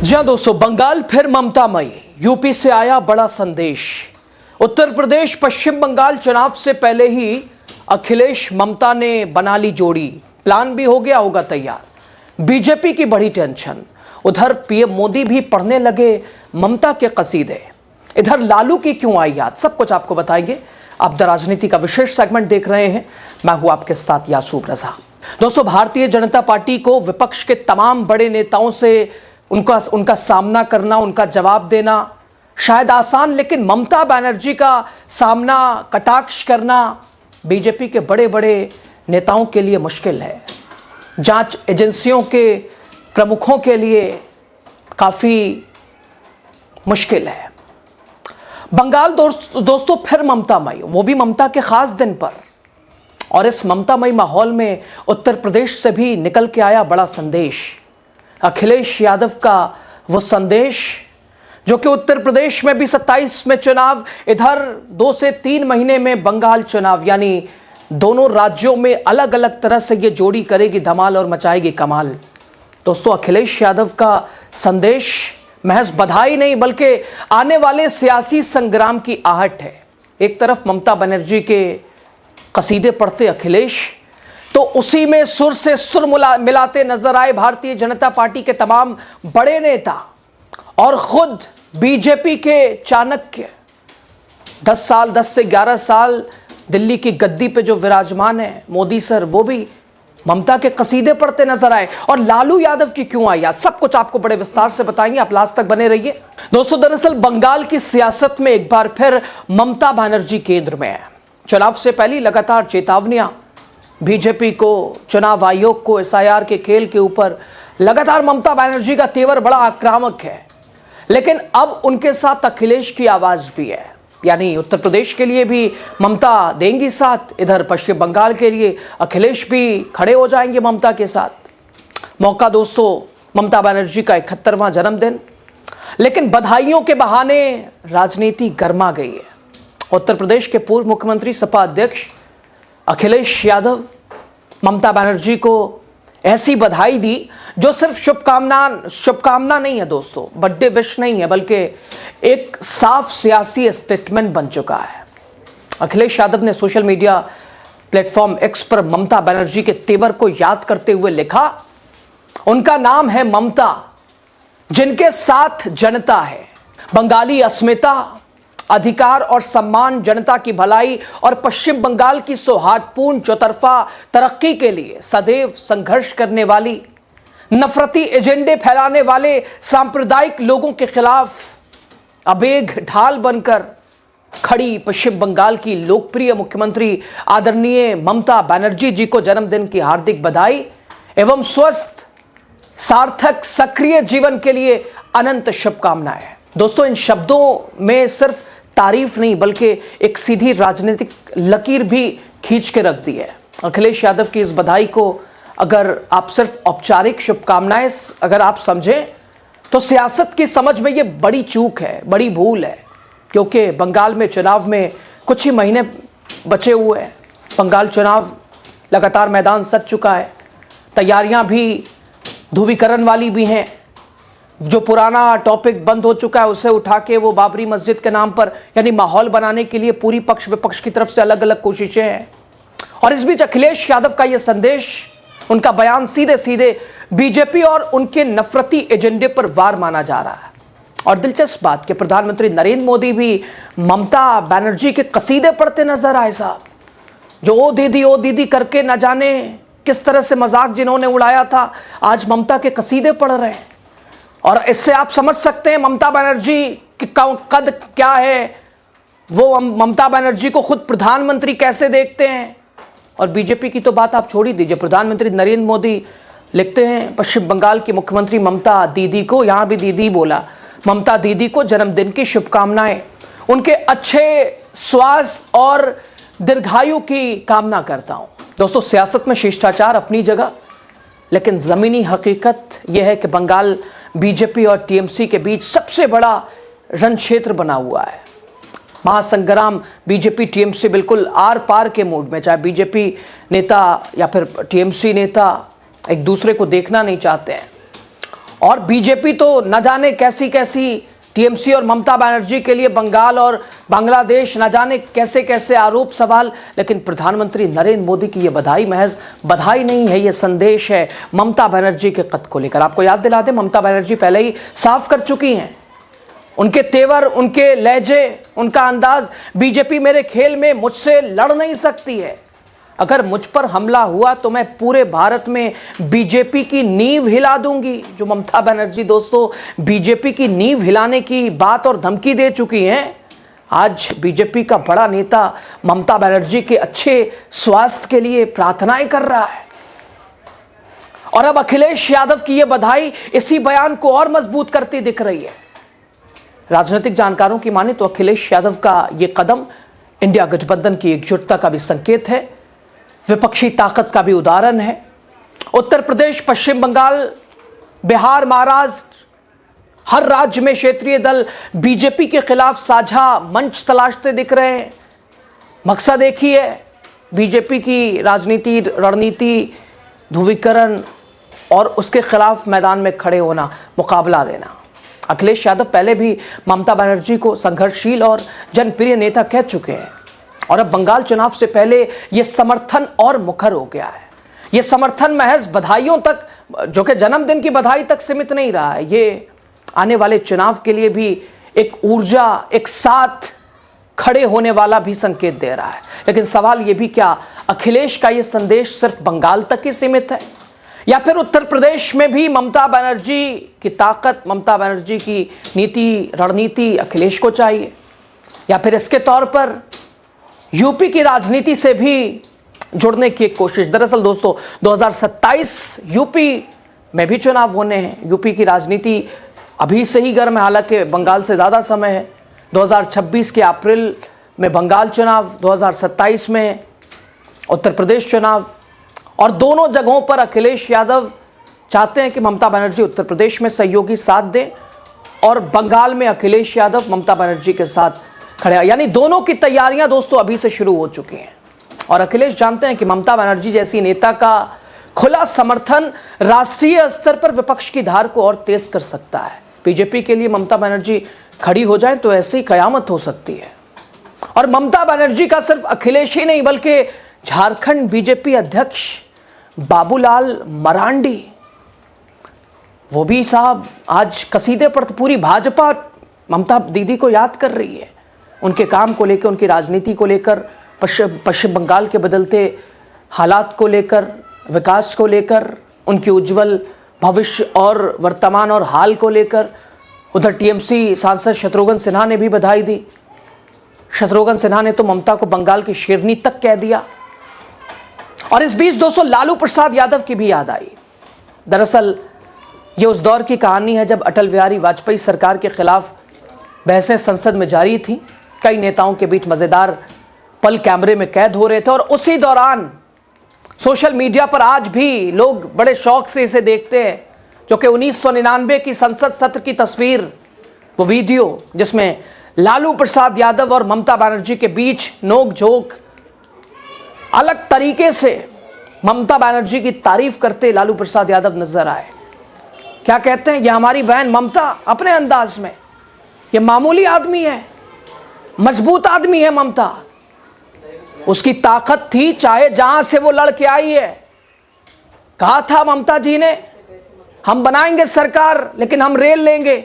जी हाँ दोस्तों, बंगाल फिर ममतामयी। यूपी से आया बड़ा संदेश। उत्तर प्रदेश पश्चिम बंगाल चुनाव से पहले ही अखिलेश ममता ने बना ली जोड़ी। प्लान भी हो गया होगा तैयार। बीजेपी की बड़ी टेंशन। उधर पीएम मोदी भी पढ़ने लगे ममता के कसीदे। इधर लालू की क्यों आई याद, सब कुछ आपको बताएंगे। आप द राजनीति का विशेष सेगमेंट देख रहे हैं। मैं हूं आपके साथ यासूब रजा। दोस्तों, भारतीय जनता पार्टी को विपक्ष के तमाम बड़े नेताओं से उनका सामना करना, उनका जवाब देना शायद आसान, लेकिन ममता बनर्जी का सामना, कटाक्ष करना बीजेपी के बड़े बड़े नेताओं के लिए मुश्किल है। जांच एजेंसियों के प्रमुखों के लिए काफी मुश्किल है। बंगाल दोस्तों फिर ममतामयी, वो भी ममता के खास दिन पर। और इस ममतामयी माहौल में उत्तर प्रदेश से भी निकल के आया बड़ा संदेश। अखिलेश यादव का वो संदेश जो कि उत्तर प्रदेश में भी 27 में चुनाव, इधर 2 से 3 महीने में बंगाल चुनाव, यानी दोनों राज्यों में अलग अलग तरह से ये जोड़ी करेगी धमाल और मचाएगी कमाल। दोस्तों, अखिलेश यादव का संदेश महज बधाई नहीं बल्कि आने वाले सियासी संग्राम की आहट है। एक तरफ ममता बनर्जी के कसीदे पढ़ते अखिलेश, तो उसी में सुर से सुर मिलाते नजर आए भारतीय जनता पार्टी के तमाम बड़े नेता और खुद बीजेपी के चाणक्य। 10 से 11 साल दिल्ली की गद्दी पे जो विराजमान है मोदी सर, वो भी ममता के कसीदे पढ़ते नजर आए। और लालू यादव की क्यों आई याद, सब कुछ आपको बड़े विस्तार से बताएंगे। आप लास्ट तक बने रहिए। दोस्तों, दरअसल बंगाल की सियासत में एक बार फिर ममता बनर्जी केंद्र में है। चुनाव से पहले लगातार चेतावनियां बीजेपी को, चुनाव आयोग को, एसआईआर के खेल के ऊपर लगातार ममता बनर्जी का तेवर बड़ा आक्रामक है। लेकिन अब उनके साथ अखिलेश की आवाज भी है, यानी उत्तर प्रदेश के लिए भी ममता देंगी साथ, इधर पश्चिम बंगाल के लिए अखिलेश भी खड़े हो जाएंगे ममता के साथ। मौका दोस्तों ममता बनर्जी का 71वां जन्मदिन, लेकिन बधाइयों के बहाने राजनीति गर्मा गई है। उत्तर प्रदेश के पूर्व मुख्यमंत्री सपा अध्यक्ष अखिलेश यादव ममता बनर्जी को ऐसी बधाई दी जो सिर्फ शुभकामना नहीं है दोस्तों, बर्थडे विश नहीं है, बल्कि एक साफ सियासी स्टेटमेंट बन चुका है। अखिलेश यादव ने सोशल मीडिया प्लेटफॉर्म एक्स पर ममता बनर्जी के तेवर को याद करते हुए लिखा, उनका नाम है ममता, जिनके साथ जनता है। बंगाली अस्मिता, अधिकार और सम्मान, जनता की भलाई और पश्चिम बंगाल की सौहार्दपूर्ण चौतरफा तरक्की के लिए सदैव संघर्ष करने वाली, नफरती एजेंडे फैलाने वाले सांप्रदायिक लोगों के खिलाफ अबेग ढाल बनकर खड़ी पश्चिम बंगाल की लोकप्रिय मुख्यमंत्री आदरणीय ममता बनर्जी जी को जन्मदिन की हार्दिक बधाई एवं स्वस्थ, सार्थक, सक्रिय जीवन के लिए अनंत शुभकामनाएं। दोस्तों, इन शब्दों में सिर्फ तारीफ नहीं बल्कि एक सीधी राजनीतिक लकीर भी खींच के रख दी है। अखिलेश यादव की इस बधाई को अगर आप सिर्फ औपचारिक शुभकामनाएं अगर आप समझें, तो सियासत की समझ में ये बड़ी चूक है, बड़ी भूल है। क्योंकि बंगाल में चुनाव में कुछ ही महीने बचे हुए हैं। बंगाल चुनाव लगातार मैदान सज चुका है, तैयारियां भी ध्रुवीकरण वाली भी हैं। जो पुराना टॉपिक बंद हो चुका है उसे उठा के वो बाबरी मस्जिद के नाम पर, यानी माहौल बनाने के लिए पूरी पक्ष विपक्ष की तरफ से अलग अलग कोशिशें हैं। और इस बीच अखिलेश यादव का ये संदेश, उनका बयान सीधे सीधे बीजेपी और उनके नफरती एजेंडे पर वार माना जा रहा है। और दिलचस्प बात कि प्रधानमंत्री नरेंद्र मोदी भी ममता बनर्जी के कसीदे पढ़ते नजर आए साहब। जो ओ दीदी करके न जाने किस तरह से मजाक जिन्होंने उड़ाया था, आज ममता के कसीदे पढ़ रहे हैं। और इससे आप समझ सकते हैं ममता बनर्जी का कद क्या है, वो ममता बनर्जी को खुद प्रधानमंत्री कैसे देखते हैं। और बीजेपी की तो बात आप छोड़ ही दीजिए। प्रधानमंत्री नरेंद्र मोदी लिखते हैं पश्चिम बंगाल की मुख्यमंत्री ममता दीदी को, यहां भी दीदी बोला, ममता दीदी को जन्मदिन की शुभकामनाएं, उनके अच्छे स्वास्थ्य और दीर्घायु की कामना करता हूं। दोस्तों, सियासत में शिष्टाचार अपनी जगह, लेकिन जमीनी हकीकत यह है कि बंगाल बीजेपी और टीएमसी के बीच सबसे बड़ा रण क्षेत्र बना हुआ है। महासंग्राम बीजेपी टीएमसी बिल्कुल आर पार के मूड में, चाहे बीजेपी नेता या फिर टीएमसी नेता एक दूसरे को देखना नहीं चाहते हैं। और बीजेपी तो न जाने कैसी कैसी टीएमसी और ममता बनर्जी के लिए बंगाल और बांग्लादेश न जाने कैसे कैसे आरोप सवाल, लेकिन प्रधानमंत्री नरेंद्र मोदी की यह बधाई महज बधाई नहीं है, यह संदेश है ममता बनर्जी के कद को लेकर। आपको याद दिला दें, ममता बनर्जी पहले ही साफ कर चुकी हैं, उनके तेवर, उनके लहजे, उनका अंदाज, बीजेपी मेरे खेल में मुझसे लड़ नहीं सकती है। अगर मुझ पर हमला हुआ तो मैं पूरे भारत में बीजेपी की नींव हिला दूंगी। जो ममता बनर्जी दोस्तों बीजेपी की नींव हिलाने की बात और धमकी दे चुकी हैं, आज बीजेपी का बड़ा नेता ममता बनर्जी के अच्छे स्वास्थ्य के लिए प्रार्थनाएं कर रहा है। और अब अखिलेश यादव की यह बधाई इसी बयान को और मजबूत करती दिख रही है। राजनीतिक जानकारों की माने तो अखिलेश यादव का यह कदम इंडिया गठबंधन की एकजुटता का भी संकेत है, विपक्षी ताकत का भी उदाहरण है। उत्तर प्रदेश, पश्चिम बंगाल, बिहार, महाराष्ट्र, हर राज्य में क्षेत्रीय दल बीजेपी के खिलाफ साझा मंच तलाशते दिख रहे हैं। मकसद एक ही है, बीजेपी की राजनीति, रणनीति, ध्रुवीकरण और उसके खिलाफ मैदान में खड़े होना, मुकाबला देना। अखिलेश यादव पहले भी ममता बनर्जी को संघर्षशील और जनप्रिय नेता कह चुके हैं और अब बंगाल चुनाव से पहले यह समर्थन और मुखर हो गया है। यह समर्थन महज बधाइयों तक, जो कि जन्मदिन की बधाई तक सीमित नहीं रहा है, ये आने वाले चुनाव के लिए भी एक ऊर्जा, एक साथ खड़े होने वाला भी संकेत दे रहा है। लेकिन सवाल यह भी, क्या अखिलेश का यह संदेश सिर्फ बंगाल तक ही सीमित है या फिर उत्तर प्रदेश में भी ममता बनर्जी की ताकत, ममता बनर्जी की नीति, रणनीति अखिलेश को चाहिए, या फिर इसके तौर पर यूपी की राजनीति से भी जुड़ने की एक कोशिश। दरअसल दोस्तों 2027 यूपी में भी चुनाव होने हैं। यूपी की राजनीति अभी से ही गर्म है, हालांकि बंगाल से ज़्यादा समय है। 2026 के अप्रैल में बंगाल चुनाव, 2027 में उत्तर प्रदेश चुनाव, और दोनों जगहों पर अखिलेश यादव चाहते हैं कि ममता बनर्जी उत्तर प्रदेश में सहयोगी साथ दें और बंगाल में अखिलेश यादव ममता बनर्जी के साथ खड़े, यानी दोनों की तैयारियां दोस्तों अभी से शुरू हो चुकी हैं। और अखिलेश जानते हैं कि ममता बनर्जी जैसी नेता का खुला समर्थन राष्ट्रीय स्तर पर विपक्ष की धार को और तेज कर सकता है। बीजेपी के लिए ममता बनर्जी खड़ी हो जाए तो ऐसी कयामत हो सकती है। और ममता बनर्जी का सिर्फ अखिलेश ही नहीं, बल्कि झारखंड बीजेपी अध्यक्ष बाबूलाल मरांडी, वो भी साहब आज कसीदे पर पूरी भाजपा ममता दीदी को याद कर रही है, उनके काम को लेकर, उनकी राजनीति को लेकर, पश्चिम बंगाल के बदलते हालात को लेकर, विकास को लेकर, उनकी उज्जवल भविष्य और वर्तमान और हाल को लेकर। उधर टीएमसी सांसद शत्रुघ्न सिन्हा ने भी बधाई दी। शत्रुघ्न सिन्हा ने तो ममता को बंगाल की शेरनी तक कह दिया। और इस बीच दोस्तों लालू प्रसाद यादव की भी याद आई। दरअसल ये उस दौर की कहानी है जब अटल बिहारी वाजपेयी सरकार के खिलाफ बहसें संसद में जारी थी। कई नेताओं के बीच मजेदार पल कैमरे में कैद हो रहे थे और उसी दौरान सोशल मीडिया पर आज भी लोग बड़े शौक से इसे देखते हैं, जो कि 1999 की संसद सत्र की तस्वीर, वो वीडियो जिसमें लालू प्रसाद यादव और ममता बनर्जी के बीच नोक-झोंक, अलग तरीके से ममता बनर्जी की तारीफ करते लालू प्रसाद यादव नजर आए। क्या कहते हैं, ये हमारी बहन ममता अपने अंदाज में, ये मामूली आदमी है, मजबूत आदमी है ममता, उसकी ताकत थी चाहे जहां से वो लड़के आई है। कहा था ममता जी ने, हम बनाएंगे सरकार लेकिन हम रेल लेंगे।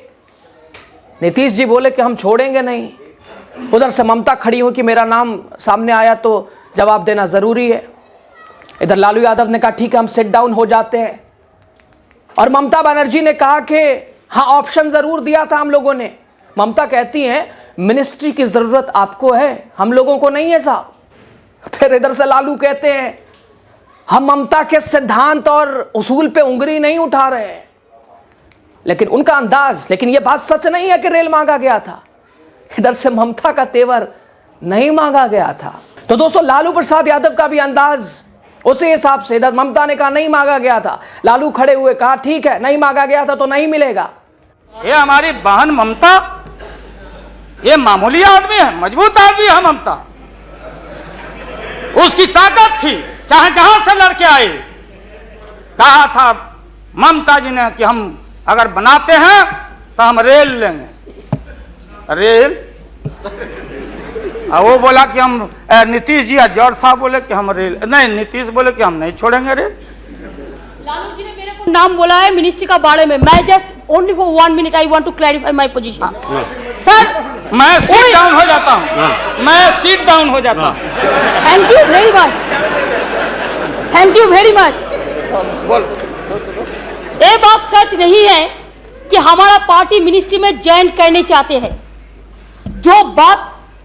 नीतीश जी बोले कि हम छोड़ेंगे नहीं। उधर से ममता खड़ी हो कि मेरा नाम सामने आया तो जवाब देना जरूरी है। इधर लालू यादव ने कहा ठीक है हम सेट डाउन हो जाते हैं, और ममता बनर्जी ने कहा कि हाँ ऑप्शन जरूर दिया था हम लोगों ने। ममता कहती हैं मिनिस्ट्री की जरूरत आपको है, हम लोगों को नहीं है साहब। फिर इधर से लालू कहते हैं हम ममता के सिद्धांत और उसूल पे उंगली नहीं उठा रहे हैं। लेकिन उनका अंदाज, लेकिन यह बात सच नहीं है कि रेल मांगा गया था। इधर से ममता का तेवर नहीं मांगा गया था। तो दोस्तों लालू प्रसाद यादव का भी अंदाज उसी हिसाब से, इधर ममता ने कहा नहीं मांगा गया था, लालू खड़े हुए कहा ठीक है नहीं मांगा गया था तो नहीं मिलेगा। ये हमारी बहन ममता, ये मामूली आदमी है, मजबूत आदमी है ममता। उसकी ताकत थी चाहे जहां से लड़के आए। कहा था ममता जी ने कि हम अगर बनाते हैं तो हम रेल लेंगे, रेल। और वो बोला कि हम नीतीश जी, जॉर्ज साहब बोले कि हम रेल नहीं, नीतीश बोले कि हम नहीं छोड़ेंगे रेल। लालू जी ने मेरे को नाम बोला है मिनिस्ट्री का बारे में। मैं just only for 1 minute I want to clarify my position. Sir मैं सीट डाउन हो जाता हूँ, मैं सीट डाउन हो जाता हूँ। Thank you very much, thank you very much. ये बात सच नहीं है कि हमारा पार्टी मिनिस्ट्री में ज्वाइन करने चाहते हैं। जो बात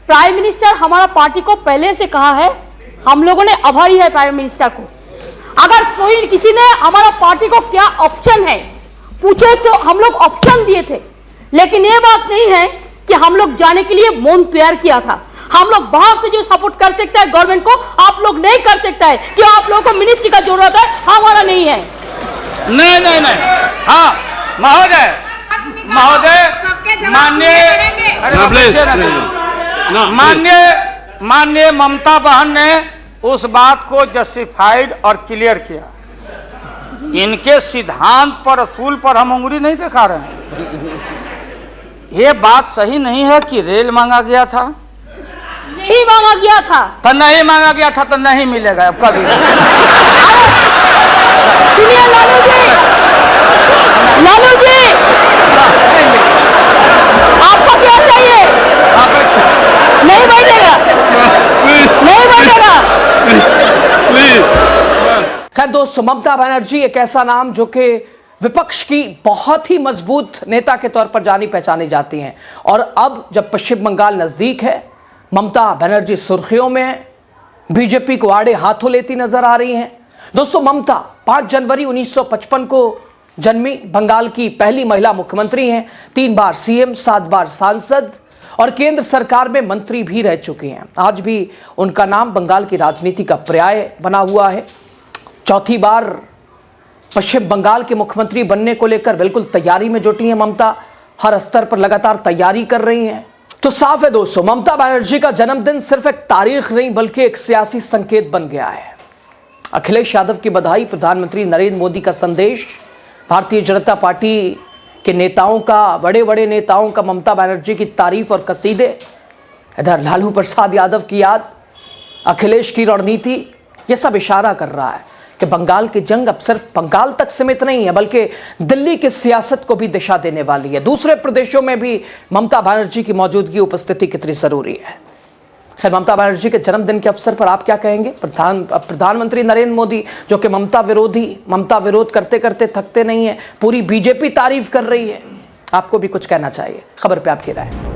प्राइम मिनिस्टर हमारा पार्टी को पहले से कहा है, हम लोगों ने आभारी है प्राइम मिनिस्टर को। अगर कोई किसी ने हमारा पार्टी को क्या ऑप्शन है पूछे तो हम लोग ऑप्शन दिए थे, लेकिन ये बात नहीं है कि हम लोग जाने के लिए मौन तैयार किया था। हम लोग बाहर से जो सपोर्ट कर सकता है गवर्नमेंट को, आप लोग नहीं कर सकता है कि आप लोगों को मिनिस्ट्री का जरूरत है, हमारा नहीं है। नहीं नहीं नहीं, हाँ महोदय, महोदय माननीय ममता बहन ने उस बात को जस्टिफाइड और क्लियर किया। इनके सिद्धांत पर, असूल पर हम उंगली नहीं दिखा रहे हैं। ये बात सही नहीं है कि रेल मांगा गया था, नहीं मांगा गया था तो नहीं मांगा गया था तो नहीं मिलेगा अब कभी। सुनिए लालू जी, लालू जी आपको क्या चाहिए? नहीं बैठेगा, नहीं बैठेगा। खैर दोस्तों, ममता बनर्जी एक ऐसा नाम जो कि विपक्ष की बहुत ही मजबूत नेता के तौर पर जानी पहचानी जाती हैं, और अब जब पश्चिम बंगाल नजदीक है, ममता बनर्जी सुर्खियों में है, बीजेपी को आड़े हाथों लेती नजर आ रही हैं। दोस्तों, ममता 5 जनवरी 1955 को जन्मी बंगाल की पहली महिला मुख्यमंत्री हैं। 3 बार सीएम, 7 बार सांसद और केंद्र सरकार में मंत्री भी रह चुके हैं। आज भी उनका नाम बंगाल की राजनीति का पर्याय बना हुआ है। 4थी बार पश्चिम बंगाल के मुख्यमंत्री बनने को लेकर बिल्कुल तैयारी में जुटी हैं ममता, हर स्तर पर लगातार तैयारी कर रही हैं। तो साफ है दोस्तों, ममता बनर्जी का जन्मदिन सिर्फ एक तारीख नहीं बल्कि एक सियासी संकेत बन गया है। अखिलेश यादव की बधाई, प्रधानमंत्री नरेंद्र मोदी का संदेश, भारतीय जनता पार्टी के नेताओं का, बड़े बड़े नेताओं का ममता बनर्जी की तारीफ और कसीदे, इधर लालू प्रसाद यादव की याद, अखिलेश की रणनीति, ये सब इशारा कर रहा है कि बंगाल की जंग अब सिर्फ बंगाल तक सीमित नहीं है बल्कि दिल्ली की सियासत को भी दिशा देने वाली है। दूसरे प्रदेशों में भी ममता बनर्जी की मौजूदगी, उपस्थिति कितनी जरूरी है। खैर, ममता बनर्जी के जन्मदिन के अवसर पर आप क्या कहेंगे? प्रधानमंत्री नरेंद्र मोदी जो कि ममता विरोध करते करते थकते नहीं है, पूरी बीजेपी तारीफ कर रही है, आपको भी कुछ कहना चाहिए। खबर पे आपकी राय।